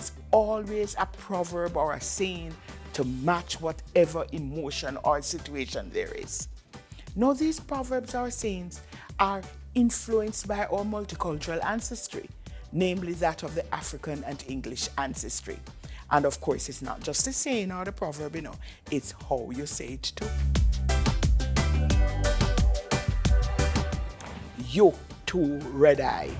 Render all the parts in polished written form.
is always a proverb or a saying to match whatever emotion or situation there is. Now, these proverbs or sayings are influenced by our multicultural ancestry, namely that of the African and English ancestry. And of course, it's not just the saying or the proverb, it's how you say it too. You too red-eye.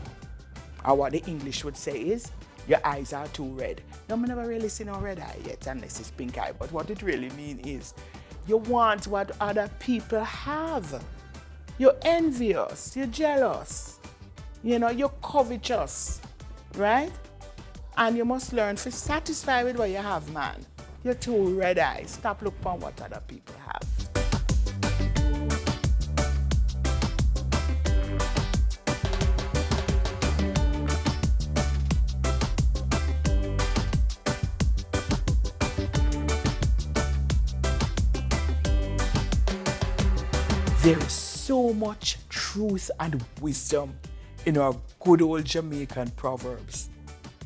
Or what the English would say is, your eyes are too red. Now, I never really seen a red eye yet, unless it's pink eye. But what it really means is, you want what other people have. You're envious, you're jealous, you're covetous, right? And you must learn to satisfy with what you have, man. You're too red-eye. Stop looking for what other people have. There is so much truth and wisdom in our good old Jamaican proverbs.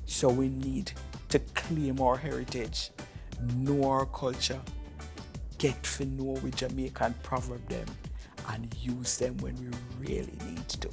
So we need to claim our heritage, know our culture, get to know we Jamaican proverb them, and use them when we really need to.